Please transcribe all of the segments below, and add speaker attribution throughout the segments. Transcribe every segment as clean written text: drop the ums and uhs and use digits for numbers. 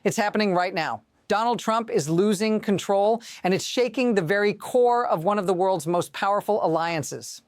Speaker 1: It's happening right now. Donald Trump is losing control, and it's shaking the very core of one of the world's most powerful alliances.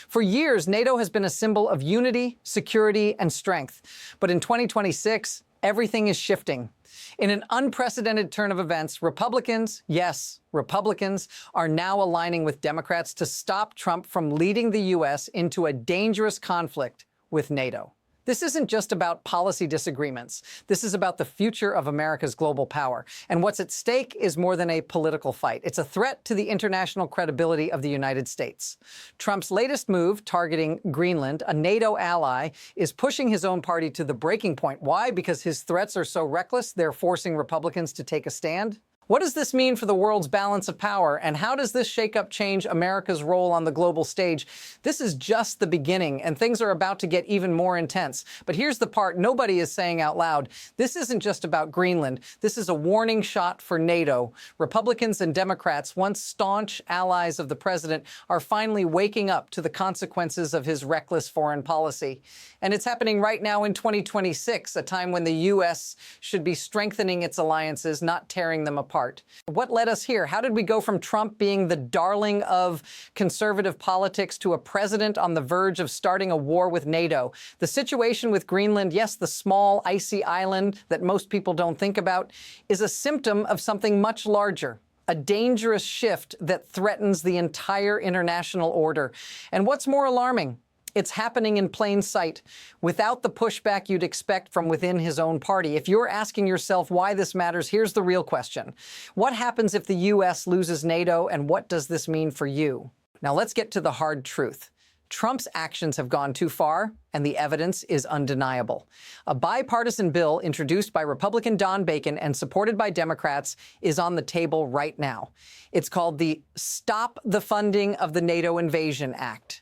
Speaker 1: For years, NATO has been a symbol of unity, security, and strength. But in 2026, everything is shifting. In an unprecedented turn of events, Republicans, yes, Republicans, are now aligning with Democrats to stop Trump from leading the U.S. into a dangerous conflict with NATO. This isn't just about policy disagreements. This is about the future of America's global power. And what's at stake is more than a political fight. It's a threat to the international credibility of the United States. Trump's latest move, targeting Greenland, a NATO ally, is pushing his own party to the breaking point. Why? Because his threats are so reckless, they're forcing Republicans to take a stand? What does this mean for the world's balance of power, and how does this shakeup change America's role on the global stage? This is just the beginning, and things are about to get even more intense. But here's the part nobody is saying out loud. This isn't just about Greenland. This is a warning shot for NATO. Republicans and Democrats, once staunch allies of the president, are finally waking up to the consequences of his reckless foreign policy. And it's happening right now in 2026, a time when the U.S. should be strengthening its alliances, not tearing them apart. What led us here? How did we go from Trump being the darling of conservative politics to a president on the verge of starting a war with NATO? The situation with Greenland, yes, the small, icy island that most people don't think about, is a symptom of something much larger. A dangerous shift that threatens the entire international order. And what's more alarming? It's happening in plain sight, without the pushback you'd expect from within his own party. If you're asking yourself why this matters, here's the real question. What happens if the U.S. loses NATO, and what does this mean for you? Now let's get to the hard truth. Trump's actions have gone too far, and the evidence is undeniable. A bipartisan bill introduced by Republican Don Bacon and supported by Democrats is on the table right now. It's called the Stop the Funding of the NATO Invasion Act.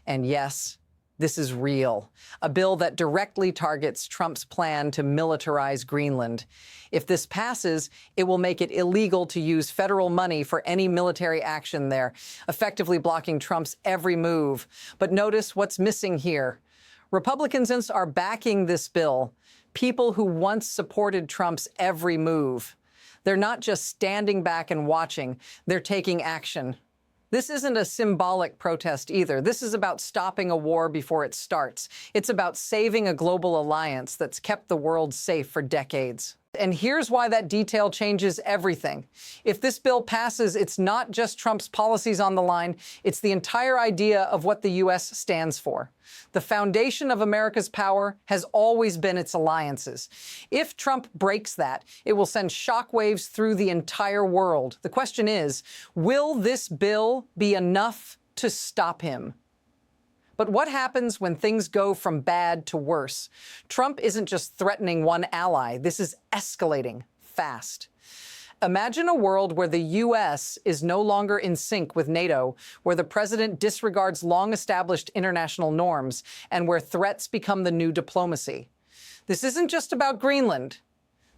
Speaker 1: And yes, this is real. A bill that directly targets Trump's plan to militarize Greenland. If this passes, it will make it illegal to use federal money for any military action there, effectively blocking Trump's every move. But notice what's missing here. Republicans are backing this bill, people who once supported Trump's every move. They're not just standing back and watching, they're taking action. This isn't a symbolic protest either. This is about stopping a war before it starts. It's about saving a global alliance that's kept the world safe for decades. And here's why that detail changes everything. If this bill passes, it's not just Trump's policies on the line, it's the entire idea of what the U.S. stands for. The foundation of America's power has always been its alliances. If Trump breaks that, it will send shockwaves through the entire world. The question is, will this bill be enough to stop him? But what happens when things go from bad to worse? Trump isn't just threatening one ally. This is escalating fast. Imagine a world where the U.S. is no longer in sync with NATO, where the president disregards long-established international norms, and where threats become the new diplomacy. This isn't just about Greenland.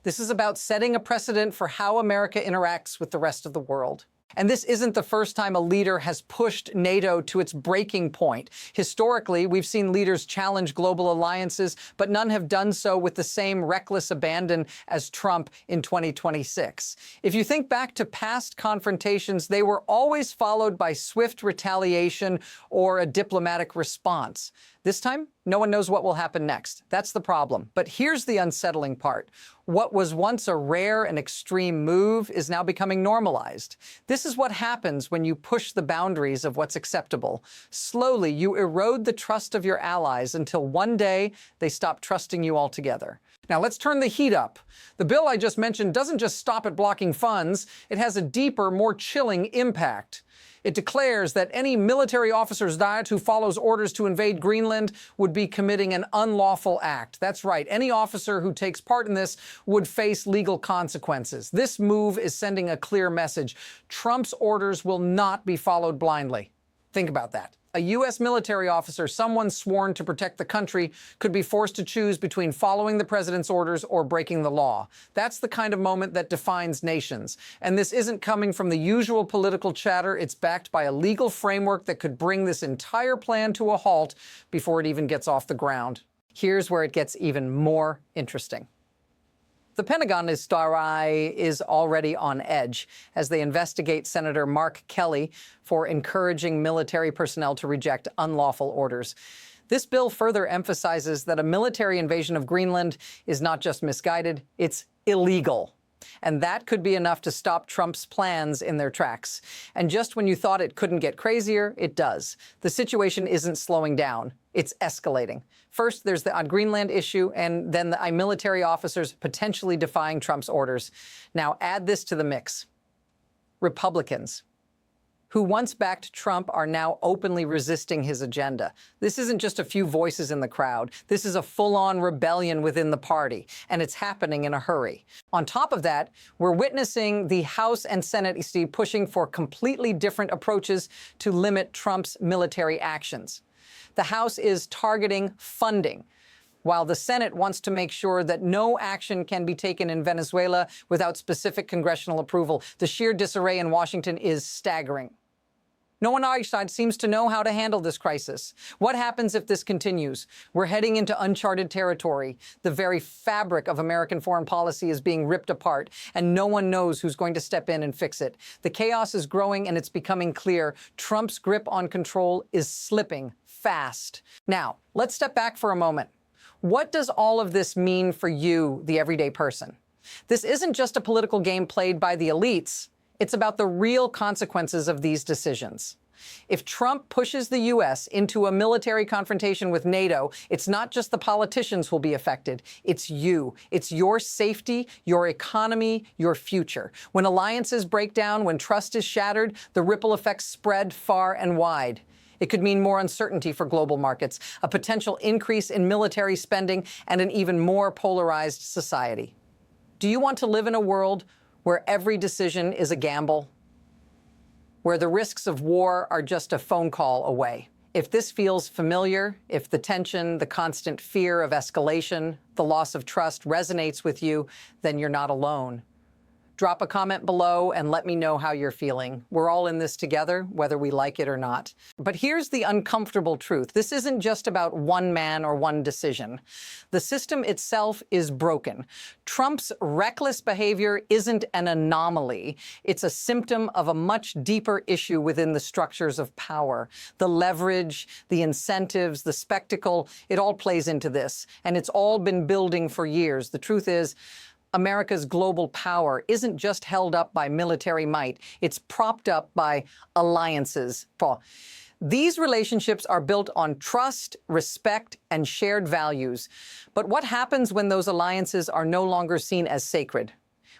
Speaker 1: This is about setting a precedent for how America interacts with the rest of the world. And this isn't the first time a leader has pushed NATO to its breaking point. Historically, we've seen leaders challenge global alliances, but none have done so with the same reckless abandon as Trump in 2026. If you think back to past confrontations, they were always followed by swift retaliation or a diplomatic response. This time, no one knows what will happen next. That's the problem. But here's the unsettling part. What was once a rare and extreme move is now becoming normalized. This is what happens when you push the boundaries of what's acceptable. Slowly, you erode the trust of your allies until one day they stop trusting you altogether. Now let's turn the heat up. The bill I just mentioned doesn't just stop at blocking funds. It has a deeper, more chilling impact. It declares that any military officer's diet who follows orders to invade Greenland would be committing an unlawful act. That's right. Any officer who takes part in this would face legal consequences. This move is sending a clear message. Trump's orders will not be followed blindly. Think about that. A U.S. military officer, someone sworn to protect the country, could be forced to choose between following the president's orders or breaking the law. That's the kind of moment that defines nations. And this isn't coming from the usual political chatter. It's backed by a legal framework that could bring this entire plan to a halt before it even gets off the ground. Here's where it gets even more interesting. The Pentagon is already on edge as they investigate Senator Mark Kelly for encouraging military personnel to reject unlawful orders. This bill further emphasizes that a military invasion of Greenland is not just misguided, it's illegal. And that could be enough to stop Trump's plans in their tracks. And just when you thought it couldn't get crazier, it does. The situation isn't slowing down. It's escalating. First, there's the Greenland issue, and then the military officers potentially defying Trump's orders. Now, add this to the mix. Republicans, who once backed Trump, are now openly resisting his agenda. This isn't just a few voices in the crowd. This is a full-on rebellion within the party, and it's happening in a hurry. On top of that, we're witnessing the House and Senate pushing for completely different approaches to limit Trump's military actions. The House is targeting funding, while the Senate wants to make sure that no action can be taken in Venezuela without specific congressional approval. The sheer disarray in Washington is staggering. No one on our side seems to know how to handle this crisis. What happens if this continues? We're heading into uncharted territory. The very fabric of American foreign policy is being ripped apart, and no one knows who's going to step in and fix it. The chaos is growing, and it's becoming clear Trump's grip on control is slipping fast. Now, let's step back for a moment. What does all of this mean for you, the everyday person? This isn't just a political game played by the elites. It's about the real consequences of these decisions. If Trump pushes the U.S. into a military confrontation with NATO, it's not just the politicians who'll be affected. It's you. It's your safety, your economy, your future. When alliances break down, when trust is shattered, the ripple effects spread far and wide. It could mean more uncertainty for global markets, a potential increase in military spending, and an even more polarized society. Do you want to live in a world where every decision is a gamble, where the risks of war are just a phone call away? If this feels familiar, if the tension, the constant fear of escalation, the loss of trust resonates with you, then you're not alone. Drop a comment below and let me know how you're feeling. We're all in this together, whether we like it or not. But here's the uncomfortable truth. This isn't just about one man or one decision. The system itself is broken. Trump's reckless behavior isn't an anomaly. It's a symptom of a much deeper issue within the structures of power. The leverage, the incentives, the spectacle, it all plays into this. And it's all been building for years. The truth is, America's global power isn't just held up by military might. It's propped up by alliances. These relationships are built on trust, respect, and shared values. But what happens when those alliances are no longer seen as sacred?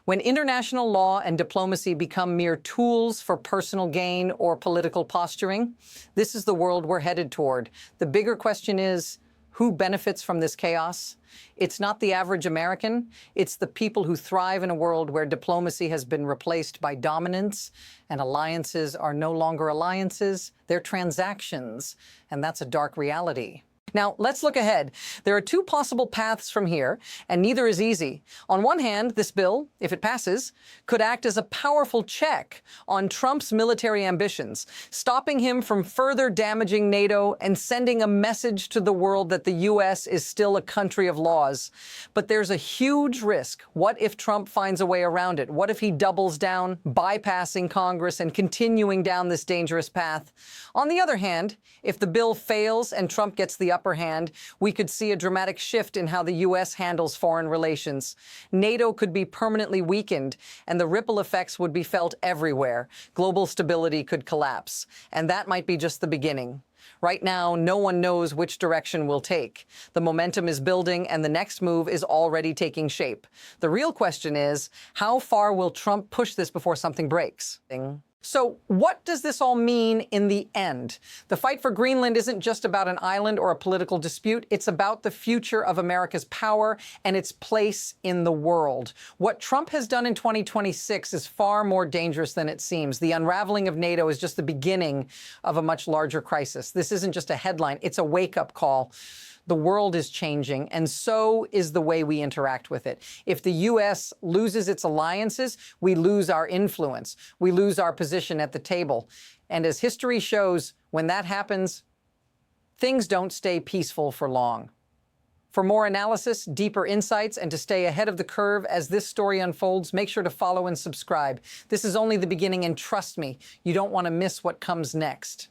Speaker 1: When international law and diplomacy become mere tools for personal gain or political posturing? This is the world we're headed toward. The bigger question is, who benefits from this chaos? It's not the average American. It's the people who thrive in a world where diplomacy has been replaced by dominance and alliances are no longer alliances, they're transactions. And that's a dark reality. Now, let's look ahead. There are two possible paths from here, and neither is easy. On one hand, this bill, if it passes, could act as a powerful check on Trump's military ambitions, stopping him from further damaging NATO and sending a message to the world that the U.S. is still a country of laws. But there's a huge risk. What if Trump finds a way around it? What if he doubles down, bypassing Congress and continuing down this dangerous path? On the other hand, if the bill fails and Trump gets the upper hand, we could see a dramatic shift in how the U.S. handles foreign relations. NATO could be permanently weakened, and the ripple effects would be felt everywhere. Global stability could collapse, and that might be just the beginning. Right now, no one knows which direction we'll take. The momentum is building, and the next move is already taking shape. The real question is, how far will Trump push this before something breaks? So what does this all mean in the end? The fight for Greenland isn't just about an island or a political dispute. It's about the future of America's power and its place in the world. What Trump has done in 2026 is far more dangerous than it seems. The unraveling of NATO is just the beginning of a much larger crisis. This isn't just a headline. It's a wake-up call. The world is changing, and so is the way we interact with it. If the U.S. loses its alliances, we lose our influence. We lose our position at the table. And as history shows, when that happens, things don't stay peaceful for long. For more analysis, deeper insights, and to stay ahead of the curve as this story unfolds, make sure to follow and subscribe. This is only the beginning, and trust me, you don't want to miss what comes next.